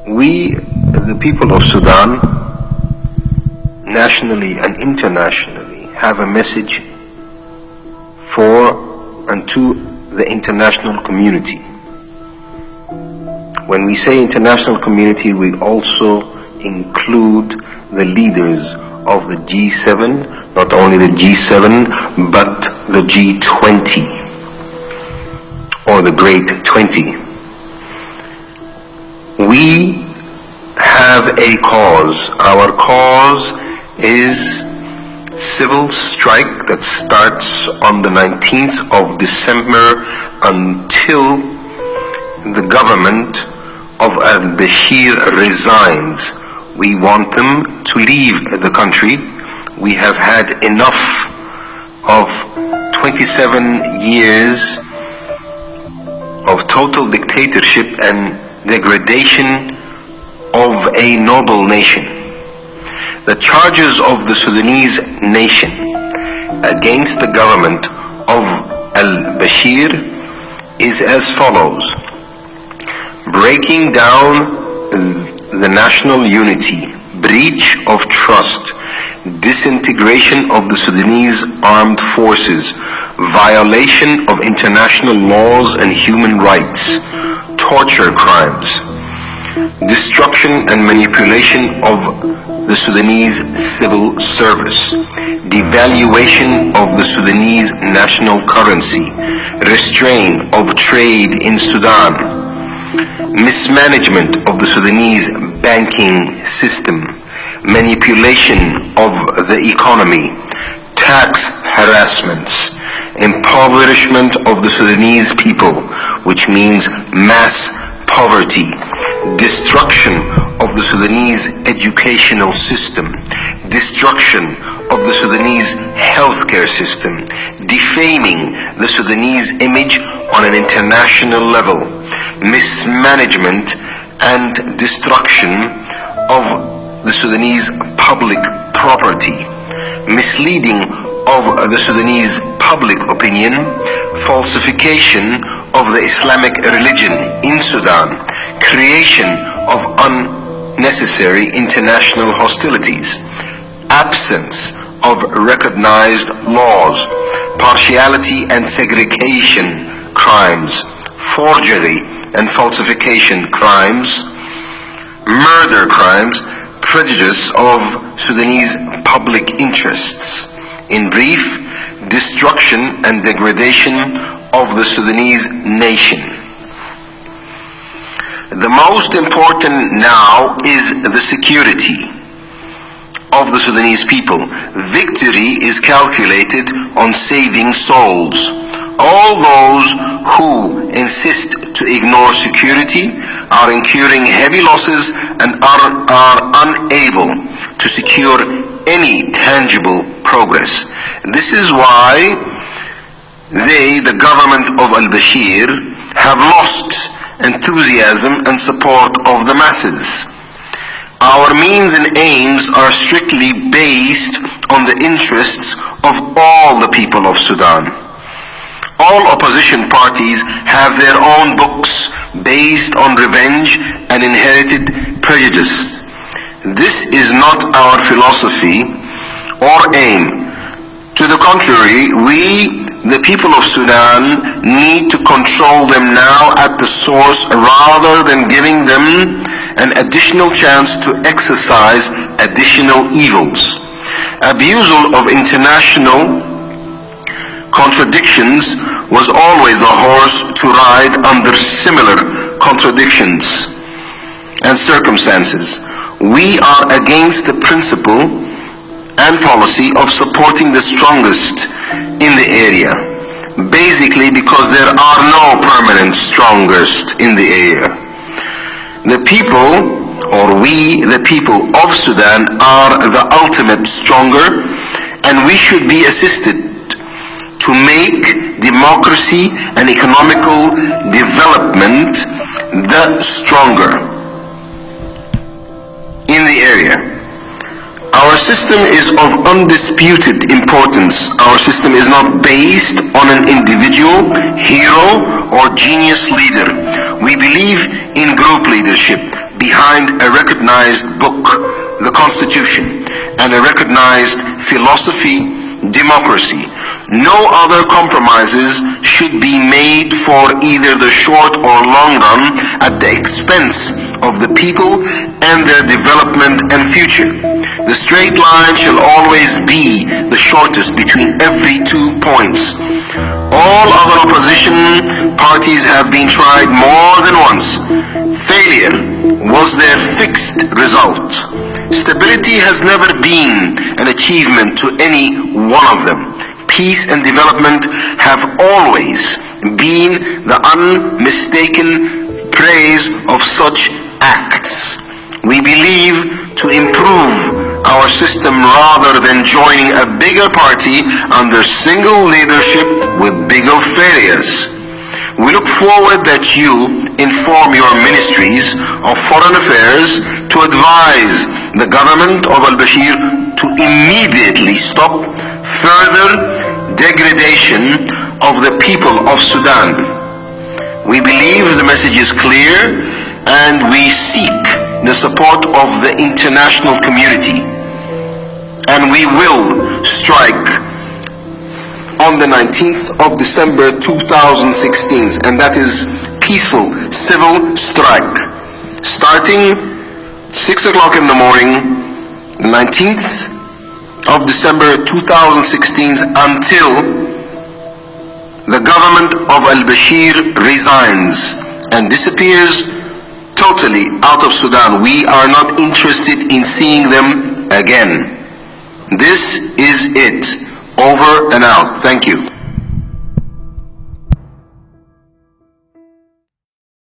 We, the people of Sudan, nationally and internationally, have a message for and to the international community. When we say international community, we also include the leaders of the G7, not only the G7, but the G20, or the Great 20. We have a cause. Our cause is civil strike that starts on the 19th of December until the government of Al-Bashir resigns. We want them to leave the country. We have had enough of 27 years of total dictatorship and degradation of a noble nation. The charges of the Sudanese nation against the government of Al-Bashir is as follows: breaking down the national unity, breach of trust, disintegration of the Sudanese armed forces, violation of international laws and human rights, torture crimes, destruction and manipulation of the Sudanese civil service, devaluation of the Sudanese national currency, restraint of trade in Sudan, mismanagement of the Sudanese banking system, manipulation of the economy, tax harassments, impoverishment of the Sudanese people, which means mass poverty, destruction of the Sudanese educational system, destruction of the Sudanese healthcare system, defaming the Sudanese image on an international level, mismanagement and destruction of the Sudanese public property, misleading of the Sudanese public opinion, falsification of the Islamic religion in Sudan, creation of unnecessary international hostilities, absence of recognized laws, partiality and segregation crimes, forgery and falsification crimes, murder crimes, prejudice of Sudanese public interests. In brief, destruction and degradation of the Sudanese nation. The most important now is the security of the Sudanese people. Victory is calculated on saving souls. All those who insist to ignore security are incurring heavy losses and are unable to secure any tangible progress. This is why they, the government of Al-Bashir, have lost enthusiasm and support of the masses. Our means and aims are strictly based on the interests of all the people of Sudan. All opposition parties have their own books based on revenge and inherited prejudice. This is not our philosophy or aim. To the contrary, we, the people of Sudan, need to control them now at the source rather than giving them an additional chance to exercise additional evils. Abusal of international contradictions was always a horse to ride under similar contradictions and circumstances. We are against the principle and policy of supporting the strongest in the area, basically because there are no permanent strongest in the area. The people, or we, the people of Sudan, are the ultimate stronger, and we should be assisted to make democracy and economical development the stronger in the area. Our system is of undisputed importance. Our system is not based on an individual, hero, or genius leader. We believe in group leadership behind a recognized book, the Constitution, and a recognized philosophy, democracy. No other compromises should be made for either the short or long run at the expense of the people and their development and future. The straight line shall always be the shortest between every 2 points. All other opposition parties have been tried more than once. Failure was their fixed result. Stability has never been an achievement to any one of them. Peace and development have always been the unmistaken praise of such acts. We believe to improve our system rather than joining a bigger party under single leadership with bigger failures. We look forward that you inform your ministries of foreign affairs to advise the government of al-Bashir to immediately stop further degradation of the people of Sudan. We believe the message is clear and we seek the support of the international community. And we will strike on the 19th of December 2016, and that is peaceful civil strike, starting 6 o'clock in the morning, 19th of December 2016, until the government of al-Bashir resigns and disappears totally out of Sudan. We are not interested in seeing them again. This is it. Over and out. Thank you.